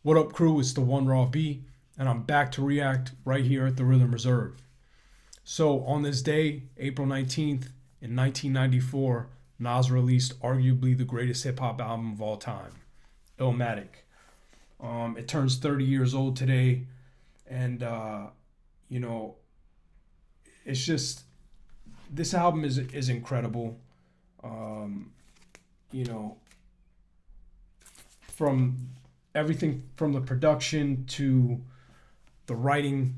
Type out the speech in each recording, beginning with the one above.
What up, crew? It's the One Raw B, and I'm back to react right here at the Rhythm Reserve. So, on this day, April 19th, in 1994, Nas released arguably the greatest hip hop album of all time, Illmatic. It turns 30 years old today, and, you know, it's just, this album is incredible. You know, from everything from the production to the writing.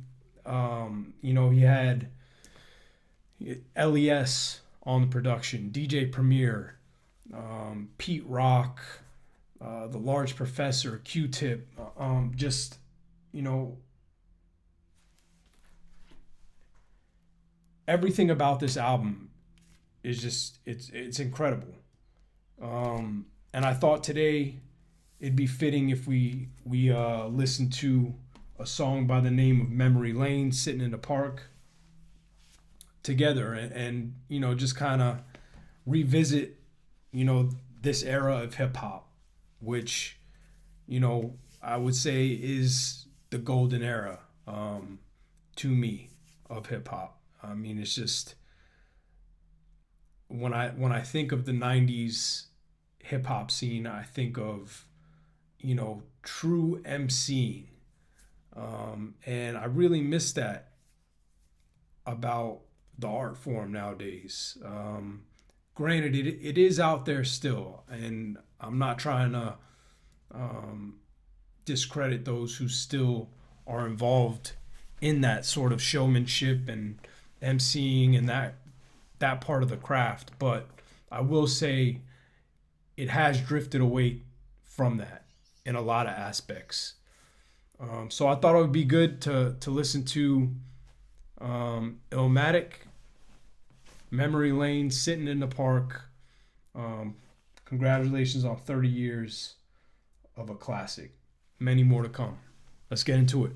He had LES on the production, DJ Premier, Pete Rock, the Large Professor, Q-Tip. Everything about this album is just it's incredible. And I thought today it'd be fitting if we listen to a song by the name of Memory Lane, Sittin in the Park, together, and just kind of revisit this era of hip hop, which I would say is the golden era to me of hip hop. I mean, it's just when I think of the 90s hip hop scene, I think of true MCing. And I really miss that about the art form nowadays. Granted, it is out there still, and I'm not trying to discredit those who still are involved in that sort of showmanship and MCing and that part of the craft. But I will say it has drifted away from that in a lot of aspects. So I thought it would be good to listen to Illmatic, Memory Lane, Sittin in the Park. Congratulations on 30 years of a classic. Many more to come. Let's get into it.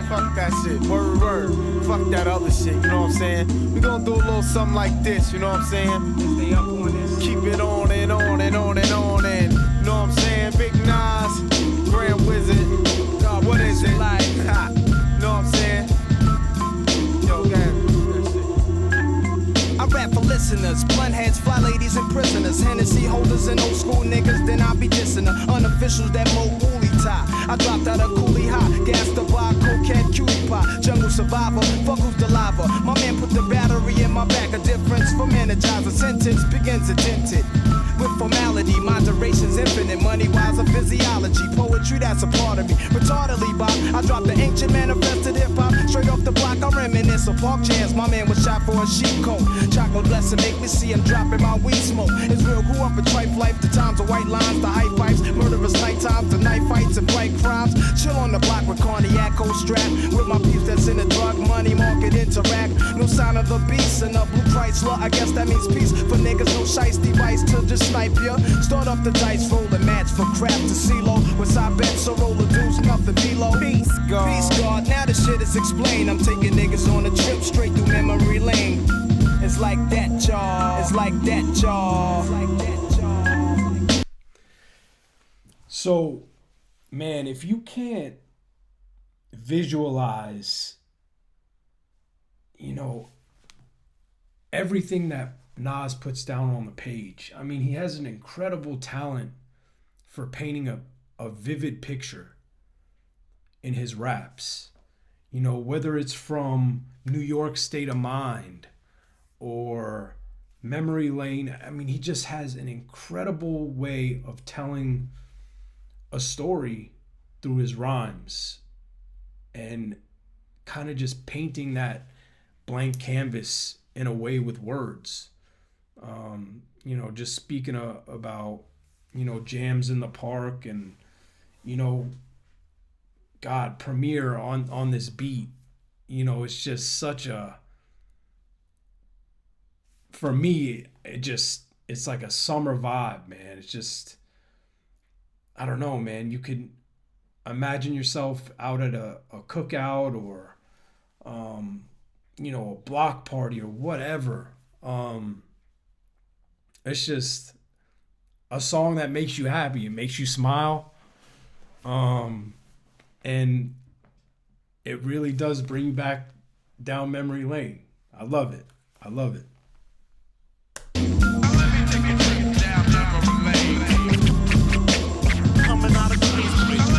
Fuck that shit, word, word. Fuck that other shit, you know what I'm saying? We gonna do a little something like this, you know what I'm saying? Stay up on this. Keep it on and on and on and on and, you know what I'm saying? Big Nas, Grand Wizard, God, what is it? Like, ha, you know what I'm saying? Yo, I rap for listeners, blunt heads, fly ladies, and prisoners. Hennessy holders and old school niggas, then I'll be dissing her. Unofficials that mo woolly tie. I dropped out of coolie high, gas the bar, cocaine, cutie pie. Jungle survivor, fuck who's the lava. My man put the battery in my back, a difference from energizer. Sentence begins attented. With formality, moderation's infinite. Money-wise, a physiology. Poetry, that's a part of me. Retardedly, Bob, I dropped the ancient manifested hip-hop. Straight off the block, I reminisce of park chairs. My man was shot for a sheep coat. Chocolate blessing make me see him dropping my weed smoke. It's real, grew up in tripe life. The times of white lines, the high pipes. Murderous night times, the night fights and bright crimes. Chill on the block with cognac, cold strap. With my peeps that's in the drug money market interact. No sign of the beast and a blue Chrysler. I guess that means peace for niggas. No shice device to just snipe ya. Start up the dice, roll the match for crap to CeeLo. With side bets, so roll the deuce, nothing below. Peace God. Peace God, now the shit is explained. I'm taking niggas on a trip straight through memory lane. It's like that, y'all. It's like that, y'all. It's like that, y'all. So, man, if you can't visualize, everything that Nas puts down on the page. I mean, he has an incredible talent for painting a vivid picture in his raps. Whether it's from New York State of Mind or Memory Lane. I mean, he just has an incredible way of telling a story through his rhymes and kind of just painting that blank canvas in a way with words. Just speaking about, jams in the park and, God, Premier on this beat. It's just such a, for me, it's like a summer vibe, man. It's just, I don't know, man. You could imagine yourself out at a cookout or, a block party or whatever. It's just a song that makes you happy. It makes you smile. And it really does bring you back down memory lane. I love it. I love it. Coming out of Queensbridge.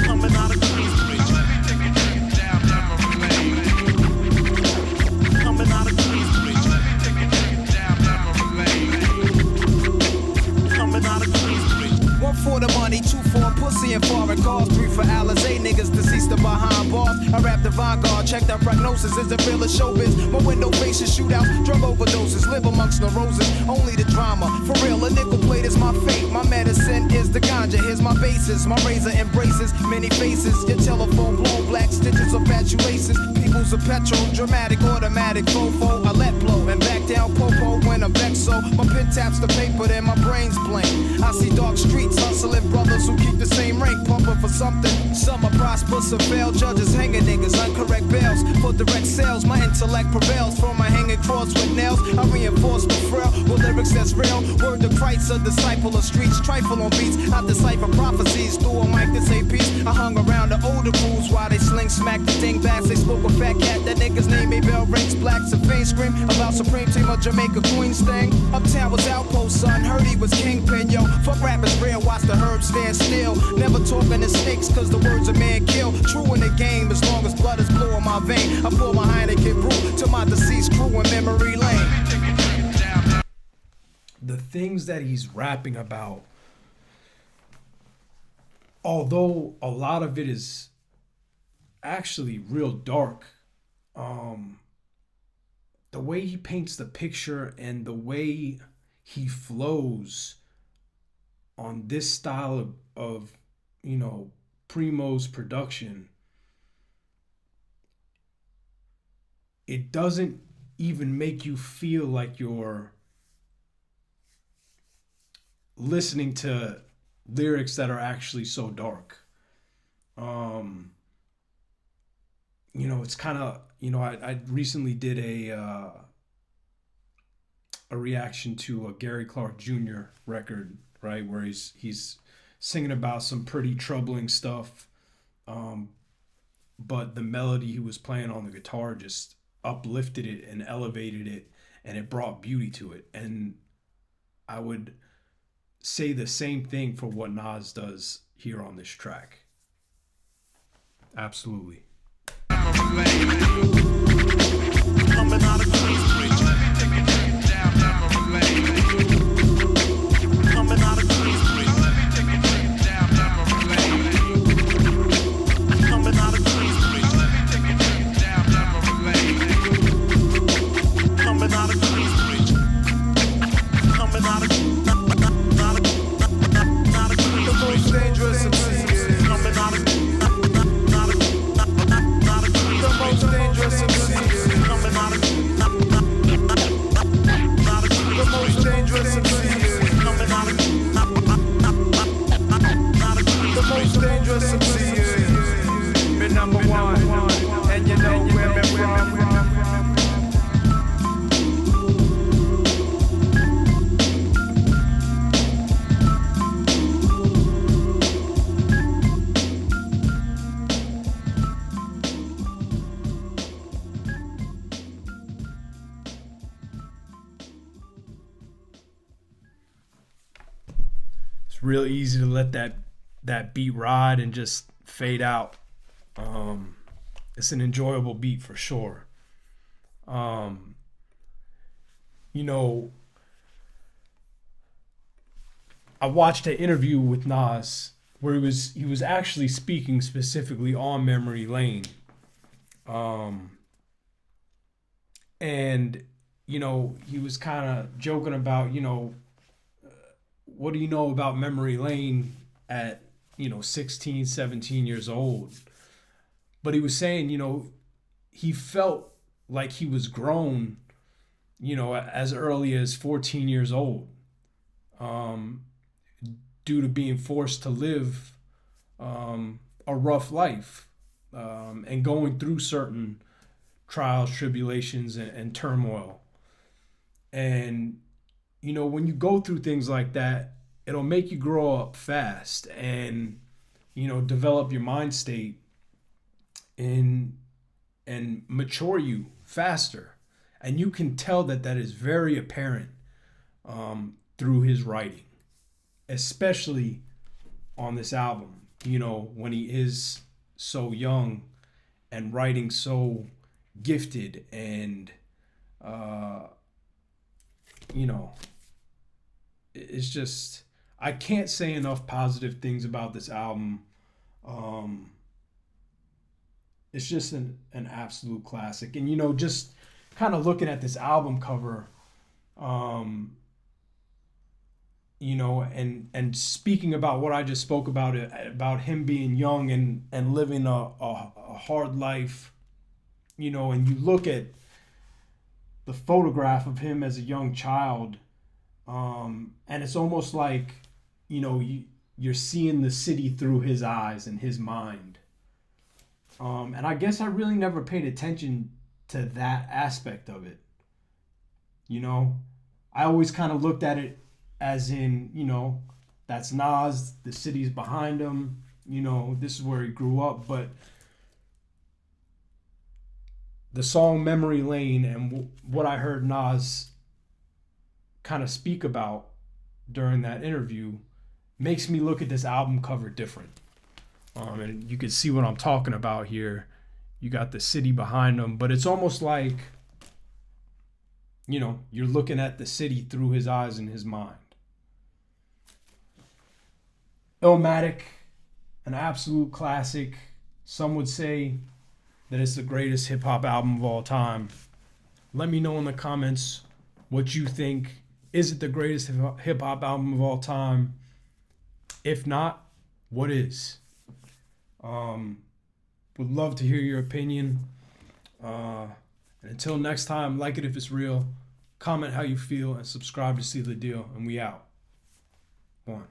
Coming out of Queensbridge. Coming out of Queensbridge. Coming out of Queensbridge. One for the money, two for pussy and foreign cars, three for Alizé niggas deceased and behind bars. I rap the vanguard, check the prognosis. Is it real as showbiz? My window faces shootouts, drug overdoses, live amongst the roses. Only the drama, for real. A nickel plate is my fate. My medicine is the ganja. Here's my basis. My razor embraces many faces. Your telephone blown, black stitches of fatuations. People's a petrol, dramatic, automatic, fofo. I let blow and back down popo when I'm vexed. So my pen taps the paper, then my brain's blank. I see dark streets hustling brothers who keep the same rank, pumping for something. Some are prosper, some fail. Judges hanging niggas, uncorrect bails. For direct sales, my intellect prevails. From my hanging cross with nails, I reinforce the frail with lyrics that's real. Word to Christ, a disciple of streets. Trifle on beats, I decipher prophecies through a mic to say peace. I hung around the older crews while they sling smack the dingbats. They spoke a fat cat, that nigga's name ain't bell rings. Blacks and fiends scream about Supreme Team of Jamaica Queens thing. Uptown was outpost, son. Heard he was kingpin, yo. Fuck rappers real, watch the herbs stand still. Never talking to snakes, cause the words a man kill. True in the game, as long as blood is blue in my vein. I pour my Heineken brew to my deceased crew in memory lane. The things that he's rapping about, although a lot of it is actually real dark, the way he paints the picture and the way he flows on this style of Primo's production, it doesn't even make you feel like you're listening to lyrics that are actually so dark. It's kind of, I recently did a reaction to a Gary Clark Jr. record, right, where he's singing about some pretty troubling stuff, but the melody he was playing on the guitar just uplifted it and elevated it, and it brought beauty to it. And I would say the same thing for what Nas does here on this track. Absolutely. Coming out of Queensbridge. Coming out of Queensbridge. Coming out of Queensbridge. Coming out of Queensbridge. Coming out of the most dangerous MC. Coming out of the most dangerous MC. Coming out of the most dangerous MC. Coming out of the most dangerous MC. Been number one, and you know where me from. It's real easy to let that beat ride and just fade out. It's an enjoyable beat for sure. I watched an interview with Nas where he was actually speaking specifically on memory lane. And he was kind of joking about, what do you know about memory lane at 16, 17 years old? But he was saying, he felt like he was grown, as early as 14 years old. um, due to being forced to live a rough life and going through certain trials, tribulations, and turmoil. And, you know, when you go through things like that, it'll make you grow up fast and, you know, develop your mind state and mature you faster. And you can tell that that is very apparent through his writing, especially on this album. You know, when he is so young and writing so gifted and, you know, it's just, I can't say enough positive things about this album. It's just an absolute classic. And, you know, just kind of looking at this album cover, you know, and speaking about what I just spoke about him being young and living a hard life, you know, and you look at the photograph of him as a young child, and it's almost like, you know, you're seeing the city through his eyes and his mind. And I guess I really never paid attention to that aspect of it. You know, I always kind of looked at it as in, you know, that's Nas, the city's behind him, you know, this is where he grew up. But the song Memory Lane and what I heard Nas kind of speak about during that interview makes me look at this album cover different. And you can see what I'm talking about here. You got the city behind him, but it's almost like, you know, you're looking at the city through his eyes and his mind. Illmatic, an absolute classic. Some would say that it's the greatest hip-hop album of all time. Let me know in the comments what you think. Is it the greatest hip-hop album of all time? If not, what is? Would love to hear your opinion. And until next time, like it if it's real, comment how you feel, and subscribe to see the deal. And we out. 1.